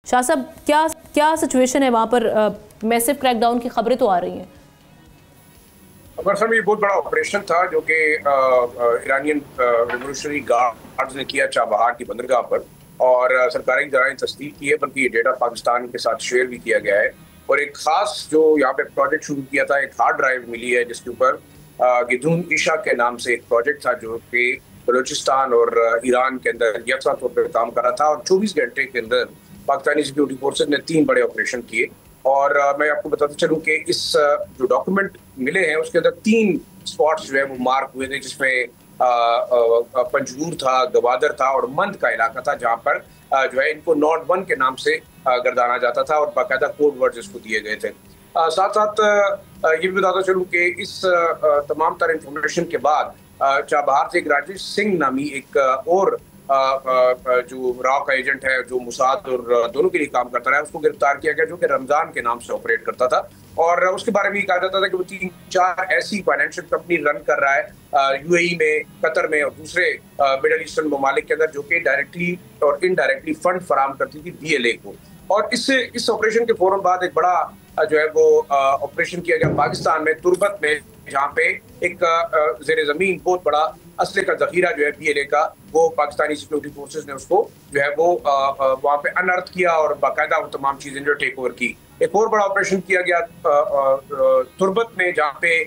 शाह साहब, क्या क्या सिचुएशन है वहाँ पर? मैसिव क्रैकडाउन की खबरें तो आ रही हैं। अकबर साहब, ये बहुत बड़ा ऑपरेशन था जो कि ईरानियन रेवोल्यूशनरी गार्ड्स ने किया चाबहार की बंदरगाह पर, और सरकारी इदारे ने तस्दीक की है, बल्कि ये डेटा पाकिस्तान के साथ शेयर भी किया गया है। और एक खास जो यहाँ पे प्रोजेक्ट शुरू किया था, एक हार्ड ड्राइव मिली है जिसके ऊपर गिदून ईशा के नाम से एक प्रोजेक्ट था जो कि बलूचिस्तान और ईरान के अंदर यकसा तौर पर काम कर रहा था। और 24 घंटे के अंदर पाकिस्तानी सिक्योरिटी फोर्सेज ने 3 बड़े ऑपरेशन किए। और मैं आपको बताता चलूं कि इस जो डॉक्यूमेंट मिले हैं उसके अंदर 3 स्पॉट्स जो है वो मार्क हुए थे, जिसमें पंजगूर था, गवादर था और मंद का इलाका था, जहां पर जो है इनको नॉट 1 के नाम से गर्दाना जाता था और बाकायदा कोड वर्ड्स इसको दिए गए थे। साथ साथ ये भी बताता चलूं कि इस तमाम तरह इंफॉर्मेशन के बाद चाबहार से एक राजेश सिंह नामी एक और जो रॉ का एजेंट है, जो मुसाद और दोनों के लिए काम करता रहा, उसको गिरफ्तार किया गया, जो कि रमजान के नाम से ऑपरेट करता था। और उसके बारे में कहा जाता था कि वो 3-4 ऐसी फाइनेंशियल कंपनी रन कर रहा है यूएई में, कतर में और दूसरे मिडल ईस्टर्न ममालिक के अंदर, जो कि डायरेक्टली और इनडायरेक्टली फंड फराहम करती थी बीएलए को। और इस ऑपरेशन के फौरन बाद एक बड़ा जो है वो ऑपरेशन किया गया पाकिस्तान में, तुर्बत में, जहाँ पे एक जेर जमीन बहुत बड़ा असले का जखीरा जो है बीएलए का, वो पाकिस्तानी सिक्योरिटी फोर्सेस ने उसको जो है वो वहाँ पे अनर्थ किया और बाकायदा वो तमाम चीजें जो टेक ओवर की। एक और बड़ा ऑपरेशन किया गया तुर्बत में, जहाँ पे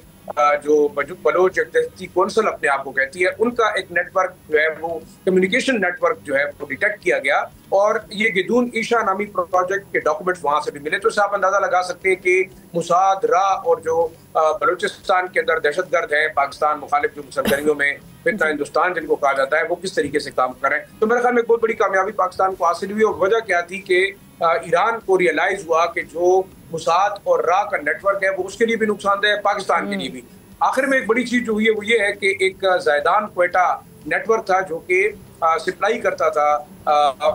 जो बलोच दहशती कौंसिल अपने आप को कहती है, उनका एक नेटवर्क जो है वो कम्युनिकेशन नेटवर्क जो है वो डिटेक्ट किया गया। और ये गिदून ईशा नामी प्रोजेक्ट के डॉक्यूमेंट्स वहां से भी मिले। तो इससे आप अंदाजा लगा सकते हैं कि मुसाद, रा और जो बलूचिस्तान के अंदर दहशतगर्द है, पाकिस्तान मुखालिफ जो सरगर्मियों में फितना हिंदुस्तान जिनको कहा जाता है, वो किस तरीके से काम कर रहे हैं। तो मेरे ख्याल में बहुत बड़ी कामयाबी पाकिस्तान को हासिल हुई। और वजह क्या थी कि ईरान को रियलाइज हुआ कि जो मुसाद और रा का नेटवर्क है वो उसके लिए भी नुकसानदेह है, पाकिस्तान के लिए भी। आखिर में एक बड़ी चीज जो हुई है वो ये है कि एक जायदान क्वेटा नेटवर्क था जो कि सप्लाई करता था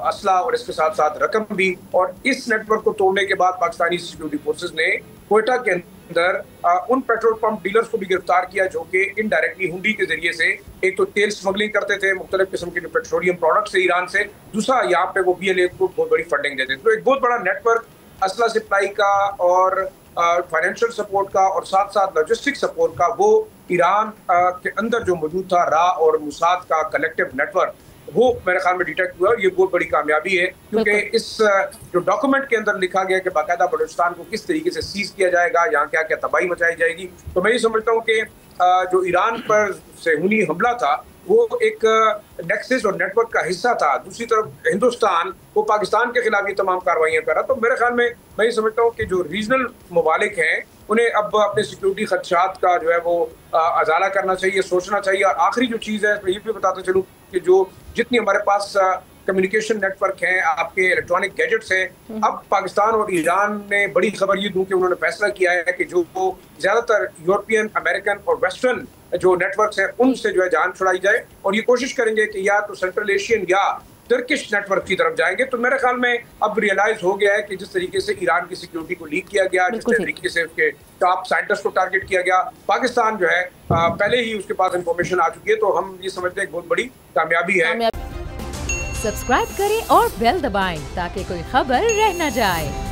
असला और इसके साथ साथ रकम भी। और इस नेटवर्क को तोड़ने के बाद पाकिस्तानी सिक्योरिटी फोर्सेज ने क्वेटा के अंदर उन पेट्रोल पंप डीलर्स को भी गिरफ्तार किया जो कि इनडायरेक्टली हुंडी के जरिए से एक तो तेल स्मगलिंग करते थे मुख्तलिफ किस्म के जो पेट्रोलियम प्रोडक्ट्स से ईरान से, दूसरा यहाँ पे वो बीएलए को बहुत बड़ी फंडिंग देते थे। तो एक बहुत बड़ा नेटवर्क असला सप्लाई का और फाइनेंशियल सपोर्ट का और साथ साथ लॉजिस्टिक सपोर्ट का, वो ईरान के अंदर जो मौजूद था रा और मुसाद का कलेक्टिव नेटवर्क, वो मेरे ख्याल में डिटेक्ट हुआ। और ये बहुत बड़ी कामयाबी है, क्योंकि इस जो डॉक्यूमेंट के अंदर लिखा गया कि बाकायदा बलूचिस्तान को किस तरीके से सीज किया जाएगा, यहाँ क्या क्या तबाही मचाई जाएगी। तो मैं ये समझता हूँ कि जो ईरान पर सेहूनी हमला था वो एक नेक्सस और नेटवर्क का हिस्सा था। दूसरी तरफ हिंदुस्तान वो पाकिस्तान के खिलाफ ये तमाम कार्रवाइयाँ कर रहा। तो मेरे ख्याल में मैं ये समझता हूँ कि जो रीजनल ममालिक हैं उन्हें अब अपने सिक्योरिटी खदशात का जो है वो अजाला करना चाहिए, सोचना चाहिए। और आखिरी जो चीज़ है मैं ये भी बताता चलूँ कि जो जितनी हमारे पास कम्युनिकेशन नेटवर्क हैं, आपके इलेक्ट्रॉनिक गैजेट्स हैं, अब पाकिस्तान और ईरान ने बड़ी खबर ये दूं कि उन्होंने फैसला किया है कि जो ज्यादातर यूरोपियन, अमेरिकन और वेस्टर्न जो नेटवर्क्स हैं उनसे जो है जान छुड़ाई जाए, और ये कोशिश करेंगे कि या तो सेंट्रल एशियन या टर्किश नेटवर्क की तरफ जाएंगे। तो मेरे ख्याल में अब रियलाइज हो गया है कि जिस तरीके से ईरान की सिक्योरिटी को लीक किया गया, जिस तरीके से उसके टॉप साइंटिस्ट को टारगेट किया गया, पाकिस्तान जो है पहले ही उसके पास इंफॉर्मेशन आ चुकी है। तो हम ये समझते हैं एक बहुत बड़ी कामयाबी है। सब्सक्राइब करें और बेल दबाएं ताकि कोई खबर रह न जाए।